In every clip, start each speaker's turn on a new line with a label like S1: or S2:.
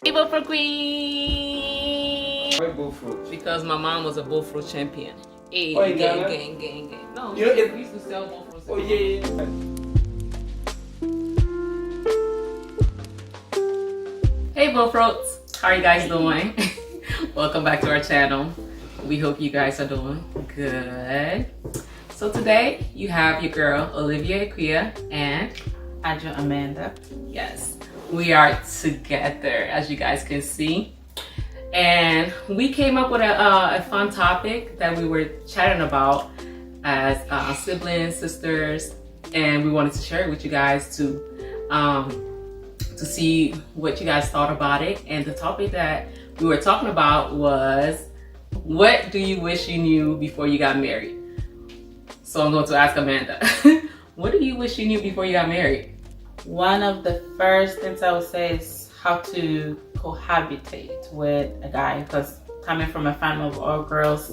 S1: Hey, Bofrot Queen!
S2: Why Bofrot?
S1: Because my mom was a Bofrot champion. Hey,
S2: Oh, in
S1: gang,
S2: Ghana?
S1: gang, gang, gang. No,
S2: You know,
S1: we used to sell Bofrots.
S2: Oh yeah.
S1: Hey, Bofrots! How are you guys doing? Welcome back to our channel. We hope you guys are doing good. So today, you have your girl, Olivia Aquia, and
S3: Adjo Amanda.
S1: yes, we are together, as you guys can see. And we came up with a fun topic that we were chatting about as siblings, sisters, and we wanted to share it with you guys to see what you guys thought about it. And the topic that we were talking about was, what do you wish you knew before you got married? So I'm going to ask Amanda, what do you wish you knew before you got married?
S3: One of the first things I would say is how to cohabitate with a guy, because coming from a family of all girls,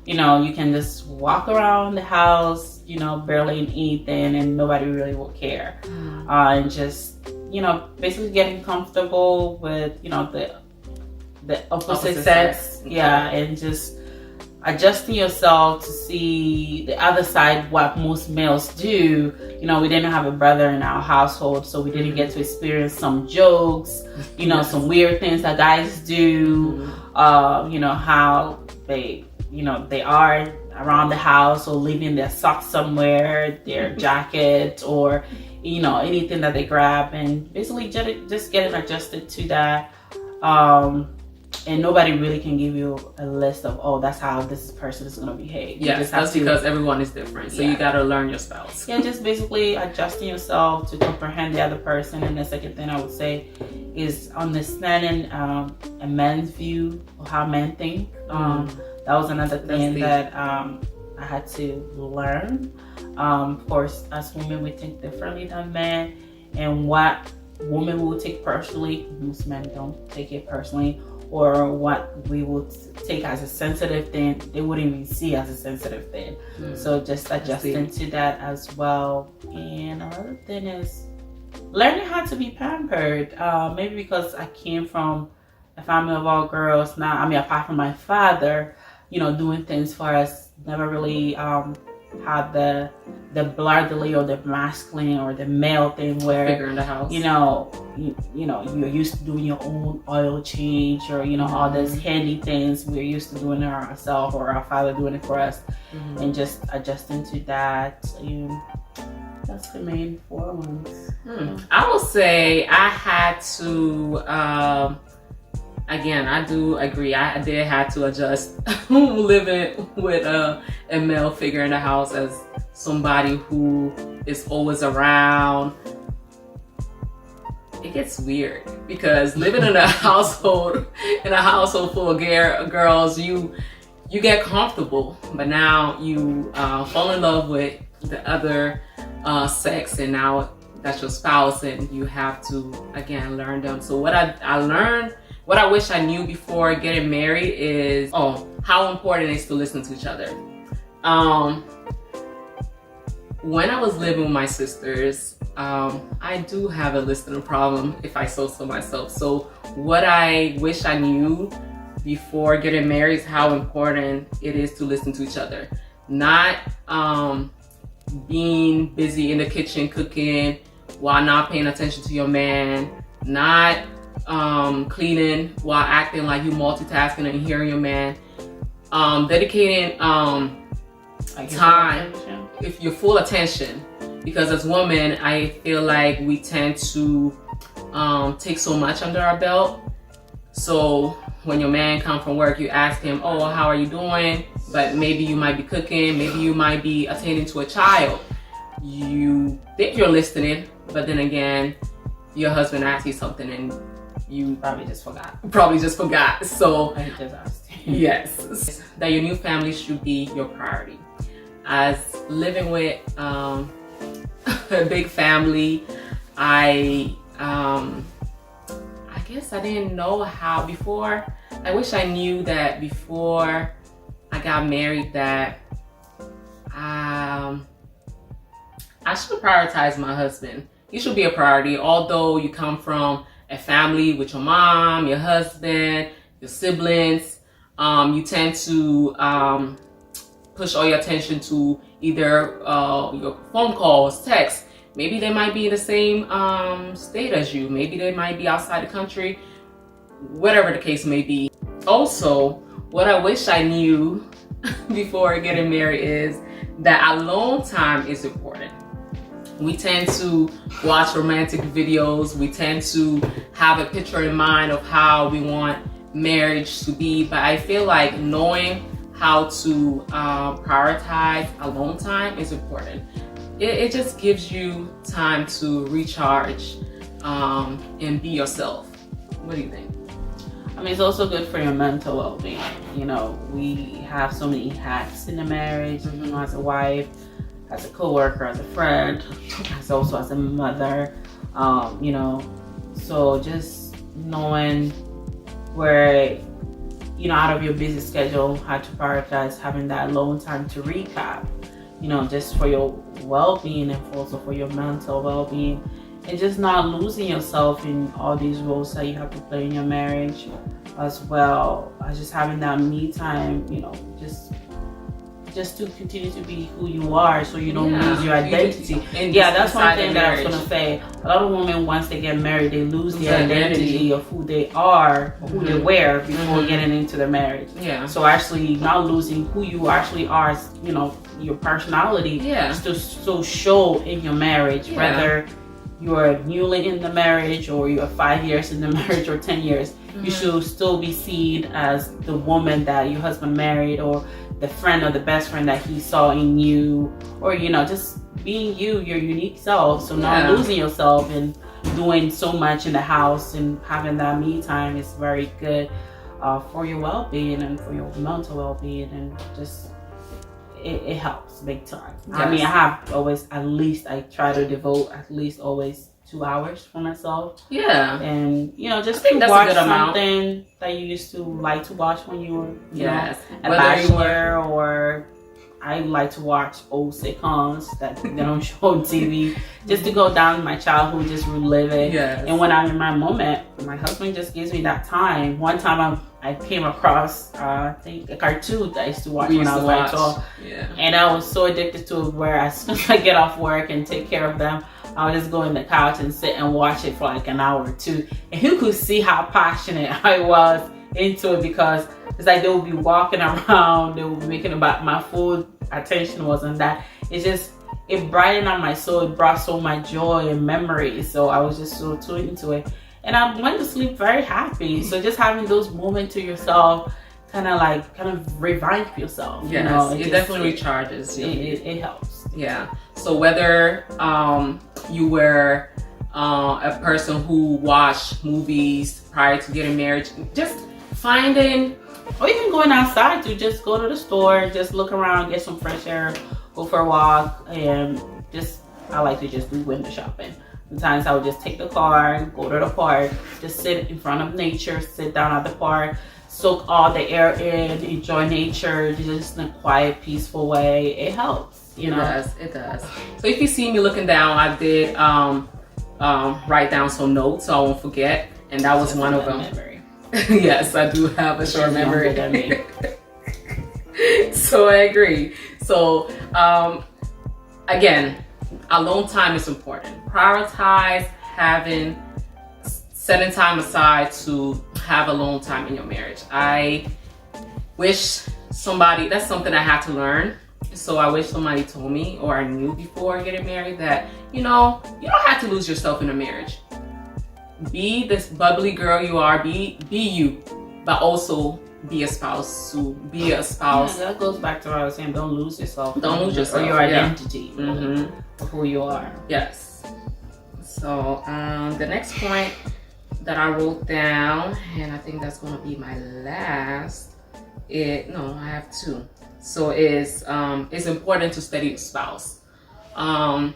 S3: you know, you can just walk around the house, you know, barely anything, and nobody really will care. And just, you know, basically getting comfortable with, you know, the opposite sex.
S1: Okay.
S3: Yeah, and just adjusting yourself to see the other side, what most males do. You know, we didn't have a brother in our household, so we didn't get to experience some jokes, you know, some weird things that guys do, you know, how they, you know, they are around the house or leaving their socks somewhere, their jacket, or, you know, anything that they grab, and basically just getting adjusted to that. And nobody really can give you a list of, oh, that's how this person is going to behave.
S1: Yes, that's because everyone is different. So you got to learn your spouse.
S3: Yeah, just basically adjusting yourself to comprehend the other person. And the second thing I would say is understanding a man's view of how men think. That was another thing that I had to learn. Of course, as women, we think differently than men. And what women will take personally, most men don't take it personally. Or what we would take as a sensitive thing, they wouldn't even see as a sensitive thing. So just adjusting to that as well. And another thing is learning how to be pampered. Maybe because I came from a family of all girls. Now, I mean, apart from my father, you know, doing things for us, never really had the bloodily or the masculine or the male thing where,
S1: figuring the house.
S3: you know, you're used to doing your own oil change, or, you know, all those handy things. We're used to doing it ourselves, or our father doing it for us, and just adjusting to that. That's the main four ones.
S1: I will say I had to, again, I do agree. I did have to adjust living with a male figure in the house as somebody who is always around. It gets weird because living in a household full of girls, you get comfortable, but now you fall in love with the other sex, and now that's your spouse, and you have to again learn them. So what I learned, what I wish I knew before getting married is how important it is to listen to each other. When I was living with my sisters, I do have a listening problem, if I so myself. So what I wish I knew before getting married is how important it is to listen to each other. Not being busy in the kitchen cooking while not paying attention to your man, not cleaning while acting like you multitasking and hearing your man, dedicating time, if your full attention, because as women, I feel like we tend to take so much under our belt. So when your man comes from work, you ask him, oh, how are you doing? But maybe you might be cooking, maybe you might be attending to a child. You think you're listening, but then again, your husband asks you something and you
S3: Probably just forgot.
S1: So
S3: I just asked.
S1: yes, that your new family should be your priority. As living with a big family, I guess I didn't know how before. I wish I knew that before I got married, that I should prioritize my husband. He should be a priority, although you come from a family with your mom, your husband, your siblings, you tend to push all your attention to either your phone calls, texts. Maybe they might be in the same state as you. Maybe they might be outside the country, whatever the case may be. Also, what I wish I knew before getting married is that alone time is important. We tend to watch romantic videos. We tend to have a picture in mind of how we want marriage to be. But I feel like knowing how to prioritize alone time is important. It just gives you time to recharge and be yourself. What do you think?
S3: I mean, it's also good for your mental well-being. You know, we have so many hats in the marriage, you know, as a wife, as a co-worker, as a friend, also as a mother, you know, so just knowing where, you know, out of your busy schedule, how to prioritize having that alone time to recap, you know, just for your well-being and also for your mental well-being, and just not losing yourself in all these roles that you have to play in your marriage as well as just having that me time, you know, just to continue to be who you are, so you don't lose your identity. That's one thing that I was gonna say. A lot of women, once they get married, they lose the identity of who they are, or who they were before getting into the marriage. So actually not losing who you actually are, you know, your personality, to show in your marriage, whether you're newly in the marriage or you're 5 years in the marriage or 10 years, you should still be seen as the woman that your husband married, or the friend or the best friend that he saw in you, or, you know, just being you, your unique self. So not losing yourself and doing so much in the house, and having that me time is very good for your well-being and for your mental well-being, and just it helps big time. I mean, I have always, at least I try to devote at least always 2 hours for myself. And, you know, just to watch something that you used to like to watch when you were, you know, a bachelor, or I like to watch old sitcoms that they don't show on TV, just to go down my childhood, just relive it. And when I'm in my moment, my husband just gives me that time. One time I came across, I think, a cartoon that I used to watch when I was like 12. And I was so addicted to it, where as soon as I get off work and take care of them, I'll just go in the couch and sit and watch it for like an hour or two. And you could see how passionate I was into it, because it's like they would be walking around, they would be making about my full attention was on that. It brightened up my soul. It brought so much joy and memories. So I was just so tuned into it. And I went to sleep very happy. So just having those moments to yourself kind of revive yourself.
S1: You know, it definitely recharges.
S3: It helps.
S1: So whether you were a person who watched movies prior to getting married, just finding,
S3: or even going outside, to just go to the store, just look around, get some fresh air, go for a walk, and I like to just do window shopping. Sometimes I would just take the car, go to the park, just sit in front of nature, sit down at the park, soak all the air in, enjoy nature, just in a quiet, peaceful way. It helps, you know.
S1: It does. So if you see me looking down, I did write down some notes so I won't forget, and that was one of them. Yes, I do have a short memory. So I agree. So again, alone time is important. Prioritize setting time aside to have alone time in your marriage. I wish that's something I had to learn. So I wish somebody told me, or I knew before getting married, that, you know, you don't have to lose yourself in a marriage. Be this bubbly girl you are, be you, but also be a spouse.
S3: That goes back to what I was saying. Don't lose yourself.
S1: Don't lose yourself.
S3: Or your identity of who you are.
S1: Yes. So the next point that I wrote down, and I think that's going to be my last. I have two. So it's important to study your spouse. You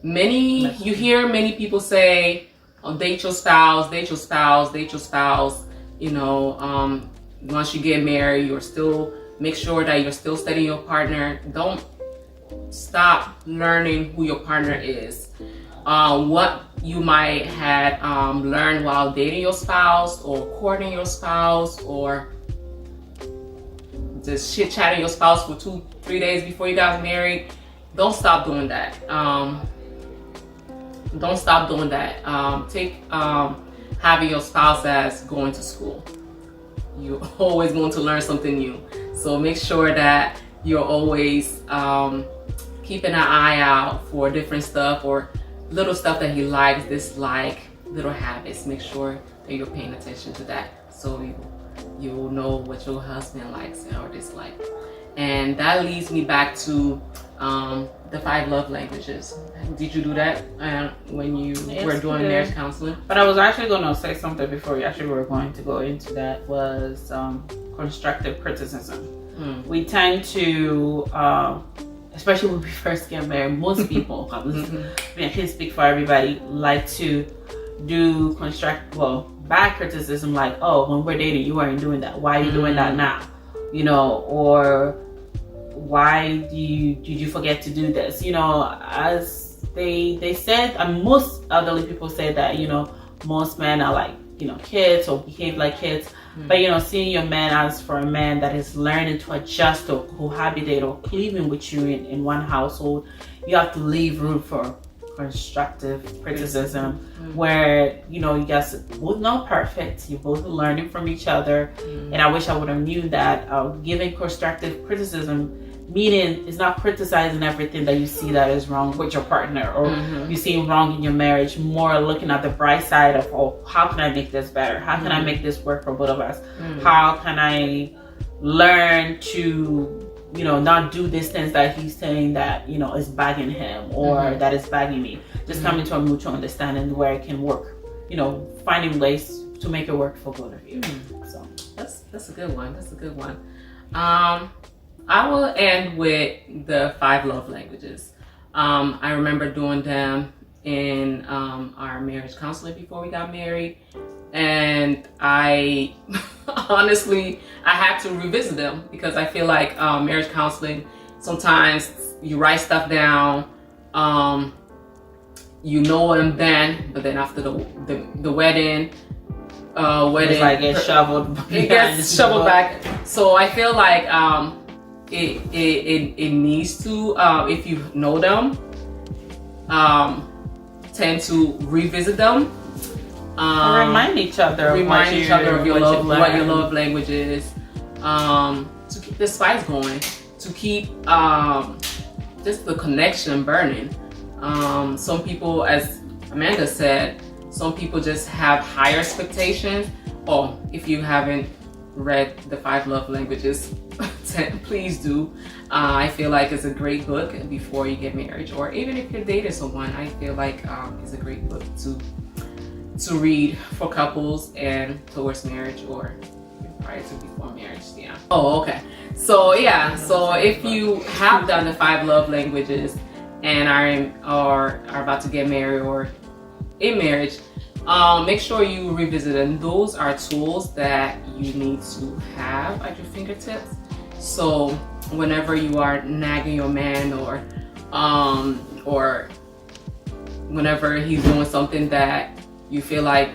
S1: hear many people say, date your spouse, date your spouse, date your spouse. You know, once you get married, make sure that you're still studying your partner. Don't stop learning who your partner is. What you might had learned while dating your spouse or courting your spouse or just chit-chatting your spouse for 2-3 days before you got married. Don't stop doing that. Don't stop doing that. Take having your spouse as going to school. You're always going to learn something new. So make sure that you're always keeping an eye out for different stuff or little stuff that he likes, dislike, little habits. Make sure that you're paying attention to that, so you'll know what your husband likes or dislikes. And that leads me back to the 5 love languages. Did you do that when you were doing marriage counseling?
S3: But I was actually going to say something before we actually were going to go into that, was constructive criticism. We tend to, especially when we first get married, most people, I can speak for everybody, like to do bad criticism, like, oh, when we're dating, you weren't doing that. Why are you doing that now? You know, or why did you forget to do this? You know, as they said, and most elderly people say that, you know, most men are like, you know, kids or behave like kids. But, you know, seeing your man as for a man that is learning to adjust or cohabitate or living with you in one household, you have to leave room for constructive criticism, where, you know, you guys both not perfect, you're both learning from each other. And I wish I would have knew that giving constructive criticism, meaning it's not criticizing everything that you see that is wrong with your partner or you see wrong in your marriage, more looking at the bright side of, oh, how can I make this better? How can I make this work for both of us? How can I learn to, you know, not do these things that he's saying that, you know, is bagging him or that is bagging me? Just coming to a mutual understanding where it can work, you know, finding ways to make it work for both of you. So
S1: that's a good one. That's a good one. I will end with the 5 love languages. I remember doing them in our marriage counseling before we got married, and I honestly I had to revisit them because I feel like marriage counseling, sometimes you write stuff down, you know them then, but then after the wedding,
S3: it's like it gets
S1: shoveled back. So I feel like it needs to, if you know them, tend to revisit them.
S3: Remind each other of
S1: what your love language is, to keep the spice going, to keep just the connection burning. Some people, as Amanda said, some people just have higher expectations. Oh, if you haven't read the 5 love languages, please do. I feel like it's a great book before you get married, or even if you're dating someone. I feel like it's a great book to read for couples and towards marriage, or prior to before marriage. Yeah. Oh, okay. So yeah. So if you have done the 5 love languages and are about to get married or in marriage, make sure you revisit them. Those are tools that you need to have at your fingertips. So whenever you are nagging your man, or whenever he's doing something that you feel like,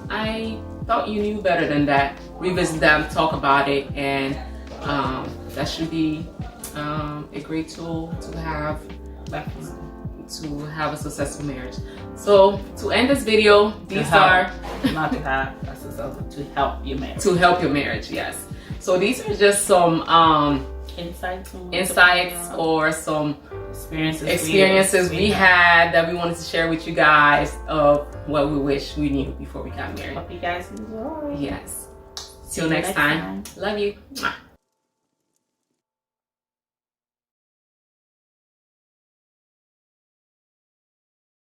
S1: I thought you knew better than that, revisit them, talk about it, and that should be a great tool to have a successful marriage. So to end this video, these are
S3: not to have a successful, to help your marriage.
S1: To help your marriage, yes. So these are just some
S3: insights
S1: or some
S3: experiences
S1: we had that we wanted to share with you guys of what we wish we knew before we got married.
S3: Hope you guys enjoy.
S1: Yes. Till next time. Love you.